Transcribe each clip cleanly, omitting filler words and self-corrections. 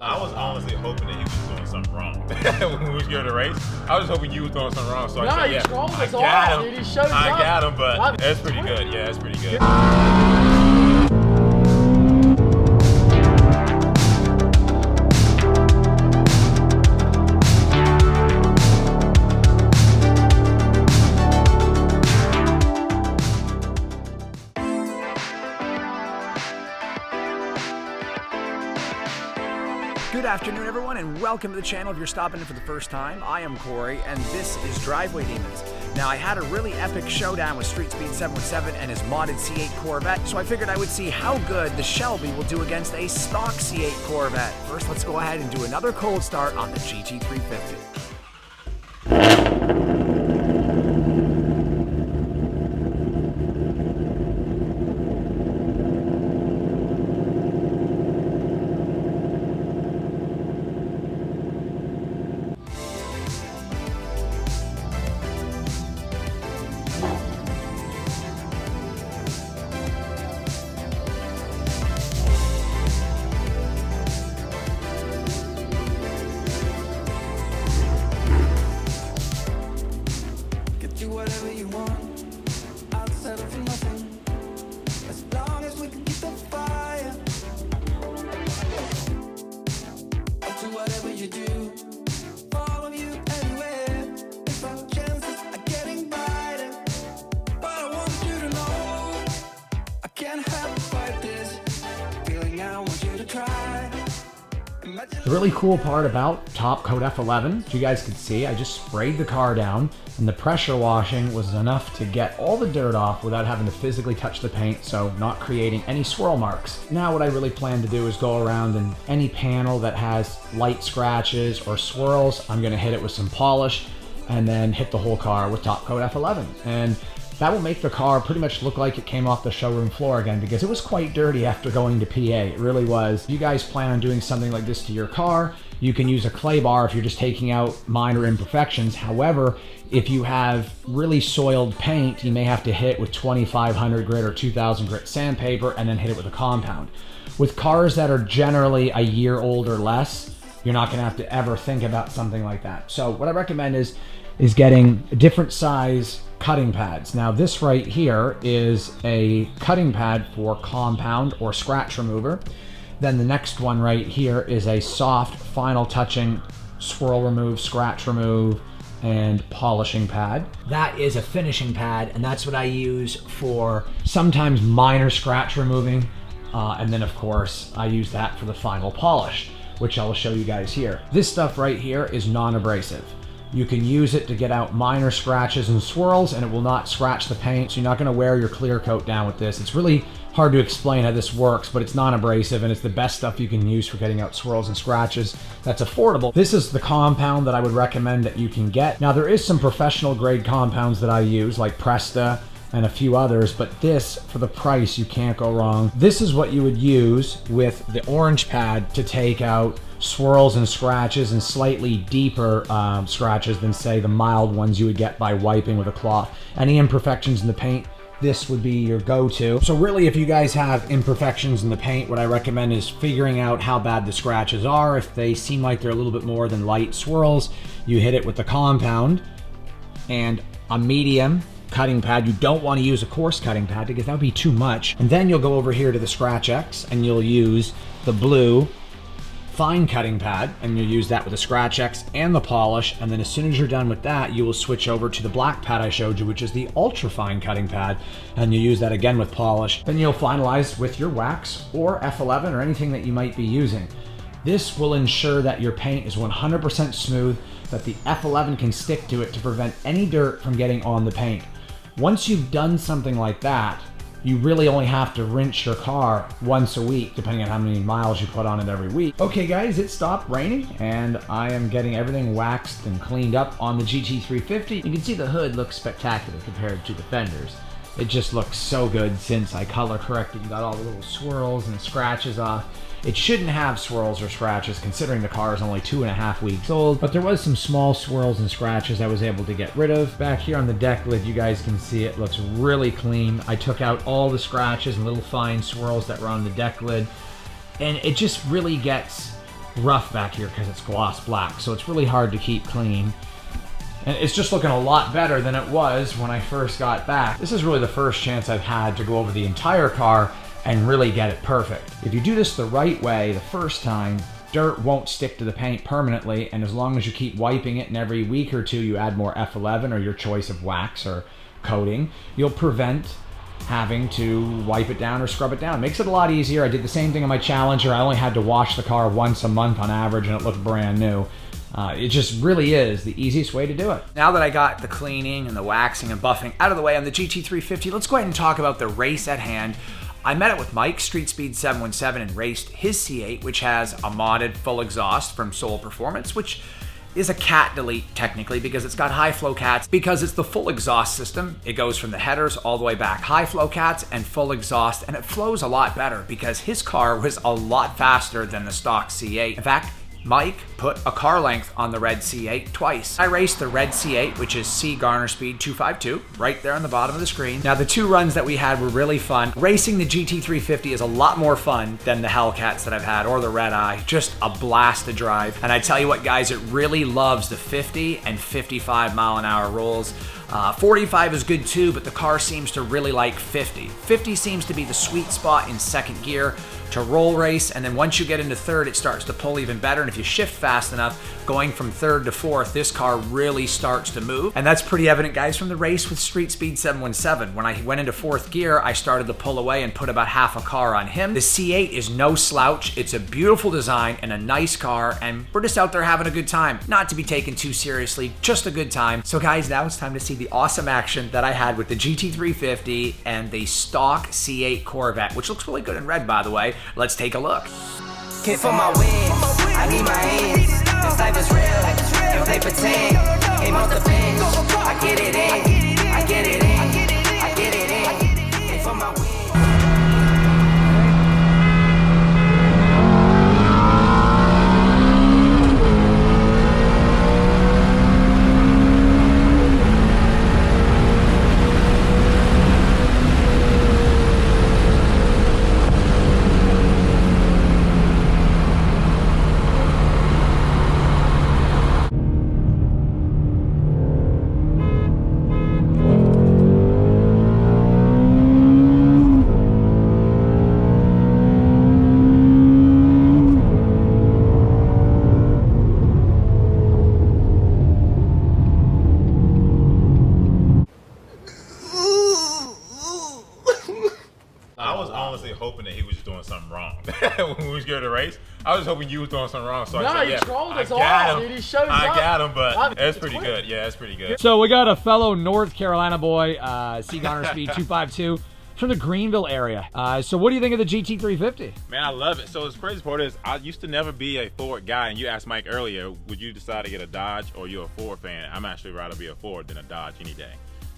I was honestly hoping that he was doing something wrong when we was getting the race. I was hoping you was doing something wrong, so I said, yeah, I got him. Dude, he showed I up. got him, but that's pretty good. Yeah, that's pretty good. Good afternoon, everyone, and welcome to the channel. If you're stopping in for the first time, I am Corey, and this is Driveway Demons. Now, I had a really epic showdown with Street Speed 717 and his modded C8 Corvette, so I figured I would see how good the Shelby will do against a stock C8 Corvette. First, let's go ahead and do another cold start on the GT350. Whatever you want, I'll settle for nothing, as long as we can keep the fire. I'll do whatever you do, follow you anywhere, if our chances are getting brighter. But I want you to know, I can't help but fight this feeling. I want you to try. The really cool part about Top Coat F11, as you guys could see, I just sprayed the car down, and the pressure washing was enough to get all the dirt off without having to physically touch the paint, so not creating any swirl marks. Now what I really plan to do is go around, and any panel that has light scratches or swirls, I'm gonna hit it with some polish and then hit the whole car with Top Coat F11. And that will make the car pretty much look like it came off the showroom floor again, because it was quite dirty after going to PA. It really was. If you guys plan on doing something like this to your car, you can use a clay bar if you're just taking out minor imperfections. However, if you have really soiled paint, you may have to hit with 2500 grit or 2000 grit sandpaper and then hit it with a compound. With cars that are generally a year old or less, you're not gonna have to ever think about something like that. So what I recommend is getting different size cutting pads. Now this right here is a cutting pad for compound or scratch remover. Then the next one right here is a soft final touching swirl remove, scratch remove, and polishing pad. That is a finishing pad, and that's what I use for sometimes minor scratch removing. And then of course I use that for the final polish, which I'll show you guys here. This stuff right here is non-abrasive. You can use it to get out minor scratches and swirls, and it will not scratch the paint, so you're not gonna wear your clear coat down with this. It's really hard to explain how this works, but it's non-abrasive, and it's the best stuff you can use for getting out swirls and scratches that's affordable. This is the compound that I would recommend that you can get. Now there is some professional grade compounds that I use, like Presta and a few others, but this, for the price, you can't go wrong. This is what you would use with the orange pad to take out swirls and scratches and slightly deeper scratches than, say, the mild ones you would get by wiping with a cloth. Any imperfections in the paint, this would be your go-to. So really, if you guys have imperfections in the paint, what I recommend is figuring out how bad the scratches are. If they seem like they're a little bit more than light swirls, you hit it with the compound and a medium cutting pad. You don't want to use a coarse cutting pad because that would be too much. And then you'll go over here to the Scratch X and you'll use the blue fine cutting pad, and you'll use that with the Scratch X and the polish. And then as soon as you're done with that, you will switch over to the black pad I showed you, which is the ultra fine cutting pad, and you use that again with polish. Then you'll finalize with your wax or F11 or anything that you might be using. This will ensure that your paint is 100% smooth, that the F11 can stick to it to prevent any dirt from getting on the paint. Once you've done something like that, you really only have to rinse your car once a week, depending on how many miles you put on it every week. Okay guys, it stopped raining and I am getting everything waxed and cleaned up on the GT350. You can see the hood looks spectacular compared to the fenders. It just looks so good since I color corrected and got all the little swirls and scratches off. It shouldn't have swirls or scratches considering the car is only 2.5 weeks old, but there was some small swirls and scratches I was able to get rid of. Back here on the deck lid, you guys can see it looks really clean. I took out all the scratches and little fine swirls that were on the deck lid, and it just really gets rough back here because it's gloss black, so it's really hard to keep clean. And it's just looking a lot better than it was when I first got back. This is really the first chance I've had to go over the entire car and really get it perfect. If you do this the right way the first time, dirt won't stick to the paint permanently, and as long as you keep wiping it and every week or two you add more F11 or your choice of wax or coating, you'll prevent having to wipe it down or scrub it down. Makes it a lot easier. I did the same thing on my Challenger. I only had to wash the car once a month on average and it looked brand new. It just really is the easiest way to do it. Now that I got the cleaning and the waxing and buffing out of the way on the GT350, let's go ahead and talk about the race at hand. I met it with Mike, Street Speed 717, and raced his C8, which has a modded full exhaust from Soul Performance, which is a cat delete technically because it's got high flow cats. Because it's the full exhaust system, it goes from the headers all the way back. High flow cats and full exhaust, and it flows a lot better because his car was a lot faster than the stock C8. In fact, Mike put a car length on the red C8 twice. I raced the red C8, which is C Garner Speed 252, right there on the bottom of the screen. Now, the two runs that we had were really fun. Racing the GT350 is a lot more fun than the Hellcats that I've had, or the Red Eye. Just a blast to drive. And I tell you what, guys, it really loves the 50 and 55 mile an hour rolls. 45 is good too, but the car seems to really like 50. 50 seems to be the sweet spot in second gear to roll race, and then once you get into third, it starts to pull even better, and if you shift fast enough, going from third to fourth, this car really starts to move. And that's pretty evident, guys, from the race with Street Speed 717. When I went into fourth gear, I started to pull away and put about half a car on him. The C8 is no slouch. It's a beautiful design and a nice car, and we're just out there having a good time. Not to be taken too seriously, just a good time. So guys, now it's time to see the awesome action that I had with the GT350 and the stock C8 Corvette, which looks really good in red, by the way. Let's take a look. Hit for my wins, I need my hands. This life is real, if they pretend. Aim off the bench, I get it in, I get it in, I get it in. Hit for my wins. hoping that he was just doing something wrong when we was going to race. I was hoping you was doing something wrong. So no, I said, he trolled us I all, got him. dude. He shows up. I got him, but that's pretty good. Yeah, that's pretty good. So we got a fellow North Carolina boy, C Garner Speed 252. From the Greenville area. So what do you think of the GT350? Man, I love it. So the crazy part is I used to never be a Ford guy, and you asked Mike earlier, would you decide to get a Dodge or you're a Ford fan? I'm actually rather be a Ford than a Dodge any day.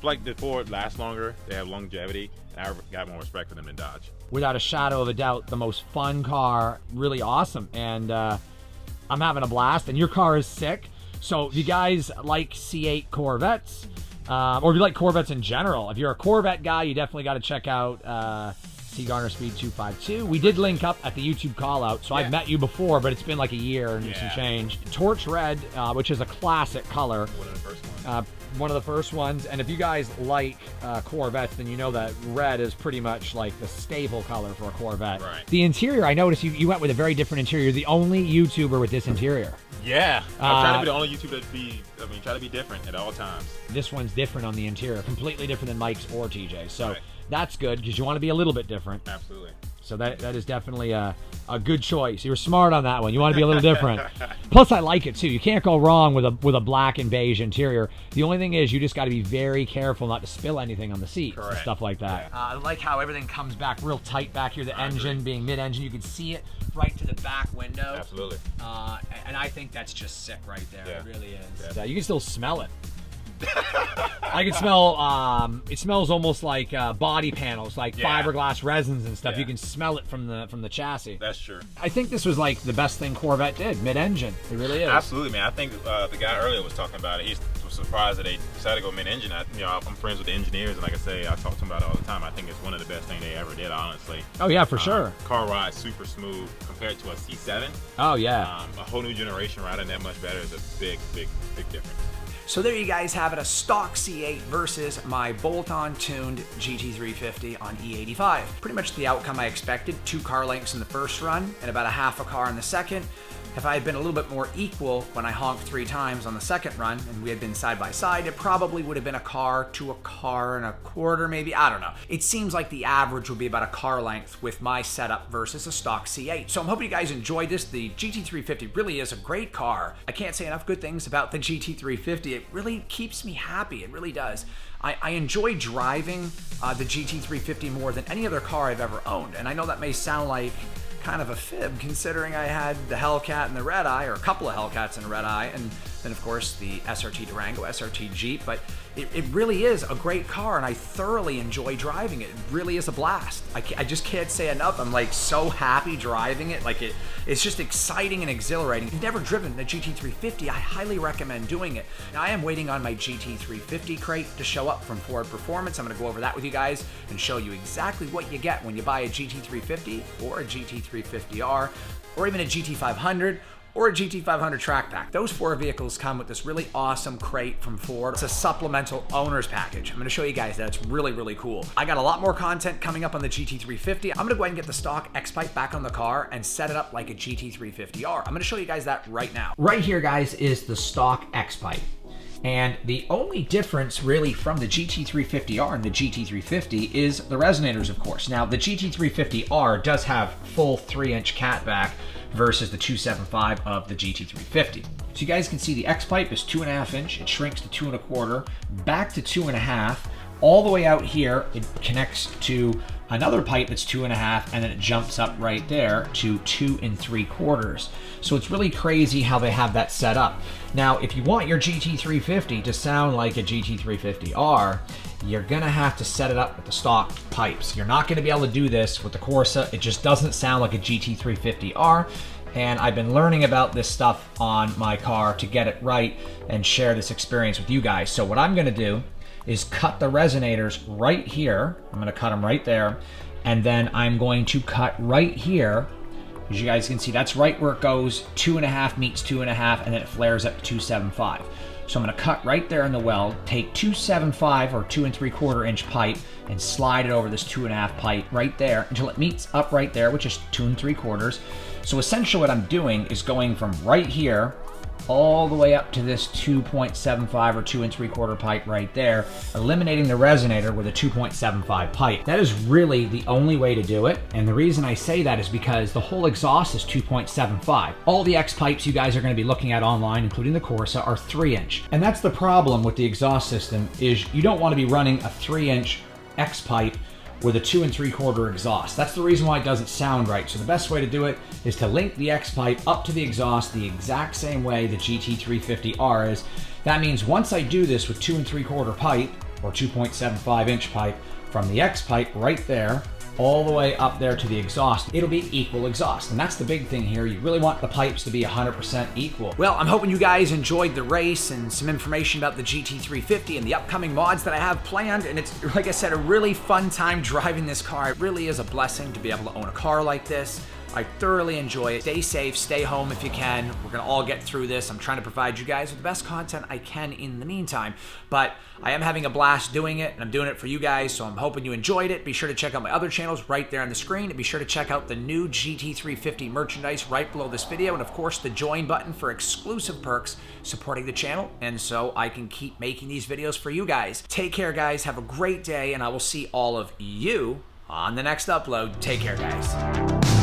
Like the Ford lasts longer, they have longevity, and I got more respect for them than Dodge. Without a shadow of a doubt, the most fun car, really awesome, and I'm having a blast, and your car is sick. So if you guys like C8 Corvettes, or if you like Corvettes in general, if you're a Corvette guy, you definitely got to check out C Garner Speed 252. We did link up at the YouTube call out, so I've met you before, but it's been like a year and some change. Torch Red, which is a classic color. One of the first ones. One of the first ones, and if you guys like Corvettes, then you know that red is pretty much like the staple color for a Corvette. Right. The interior, I noticed you went with a very different interior. You're the only YouTuber with this interior. Yeah, I'm trying to be the only YouTuber try to be different at all times. This one's different on the interior, completely different than Mike's or TJ's. So right. That's good because you want to be a little bit different. Absolutely. So that is definitely a good choice. You were smart on that one. You want to be a little different. Plus, I like it too. You can't go wrong with a black and beige interior. The only thing is you just got to be very careful not to spill anything on the seats and stuff like that. Yeah. I like how everything comes back real tight back here. The engine being mid-engine, you can see it right to the back window. Absolutely. And I think that's just sick right there. Yeah. It really is. Yeah. You can still smell it. I can smell. It smells almost like body panels, like fiberglass resins and stuff. Yeah. You can smell it from the chassis. That's true. I think this was like the best thing Corvette did, mid-engine. It really is. Absolutely, man. I think the guy earlier was talking about it. He was surprised that they decided to go mid-engine. I'm friends with the engineers, and like I say, I talk to them about it all the time. I think it's one of the best things they ever did, honestly. Oh yeah, for sure. Car ride super smooth compared to a C7. Oh yeah. A whole new generation riding that much better is a big difference. So there you guys have it, a stock C8 versus my bolt-on tuned GT350 on E85. Pretty much the outcome I expected. 2 car lengths in the first run and about a half a car in the second. If I had been a little bit more equal when I honked 3 times on the second run and we had been side by side, it probably would have been a car to a car and a quarter maybe, I don't know. It seems like the average would be about a car length with my setup versus a stock C8. So I'm hoping you guys enjoyed this. The GT350 really is a great car. I can't say enough good things about the GT350. It really keeps me happy, it really does. I enjoy driving the GT350 more than any other car I've ever owned. And I know that may sound like kind of a fib considering I had the Hellcat and the Red Eye, or a couple of Hellcats and a Red Eye, and then of course the SRT Durango, SRT Jeep, but it really is a great car and I thoroughly enjoy driving it. It really is a blast. I just can't say enough. I'm like so happy driving it. Like it's just exciting and exhilarating. If you've never driven the GT350, I highly recommend doing it. Now I am waiting on my GT350 crate to show up from Ford Performance. I'm gonna go over that with you guys and show you exactly what you get when you buy a GT350 or a GT350R or even a GT500 or a GT500 track pack. Those 4 vehicles come with this really awesome crate from Ford. It's a supplemental owner's package. I'm gonna show you guys that. It's really cool. I got a lot more content coming up on the GT350. I'm gonna go ahead and get the stock X-Pipe back on the car and set it up like a GT350R. I'm gonna show you guys that right now. Right here, guys, is the stock X-Pipe. And the only difference really from the GT350R and the GT350 is the resonators, of course. Now, the GT350R does have full 3-inch catback versus the 275 of the GT350. So you guys can see the X-Pipe is 2.5 inch, it shrinks to 2 1/4, back to 2.5, all the way out here, it connects to another pipe that's 2.5, and then it jumps up right there to 2 3/4. So it's really crazy how they have that set up. Now, if you want your GT350 to sound like a GT350R, you're gonna have to set it up with the stock pipes. You're not gonna be able to do this with the Corsa. It just doesn't sound like a GT350R. And I've been learning about this stuff on my car to get it right and share this experience with you guys. So what I'm gonna do is cut the resonators right here. I'm gonna cut them right there. And then I'm going to cut right here. As you guys can see, that's right where it goes. 2.5 meets 2.5, and then it flares up to 275. So I'm gonna cut right there in the weld, take 275 or 2 3/4 inch pipe and slide it over this 2.5 pipe right there until it meets up right there, which is 2 3/4. So essentially what I'm doing is going from right here all the way up to this 2.75 or 2 3/4 pipe right there, eliminating the resonator with a 2.75 pipe. That is really the only way to do it, and the reason I say that is because the whole exhaust is 2.75. All the X pipes you guys are going to be looking at online, including the Corsa, are 3-inch. And that's the problem with the exhaust system, is you don't want to be running a 3-inch X pipe with a 2 3/4 exhaust. That's the reason why it doesn't sound right. So the best way to do it is to link the X-Pipe up to the exhaust the exact same way the GT350R is. That means once I do this with 2 3/4 pipe, or 2.75 inch pipe, from the X-Pipe right there, all the way up there to the exhaust, it'll be equal exhaust. And that's the big thing here. You really want the pipes to be 100% equal. Well, I'm hoping you guys enjoyed the race and some information about the GT350 and the upcoming mods that I have planned. And it's, like I said, a really fun time driving this car. It really is a blessing to be able to own a car like this. I thoroughly enjoy it. Stay safe, stay home if you can. We're gonna all get through this. I'm trying to provide you guys with the best content I can in the meantime. But I am having a blast doing it, and I'm doing it for you guys, so I'm hoping you enjoyed it. Be sure to check out my other channels right there on the screen, and be sure to check out the new GT350 merchandise right below this video, and of course the join button for exclusive perks supporting the channel, and so I can keep making these videos for you guys. Take care, guys. Have a great day, and I will see all of you on the next upload. Take care, guys.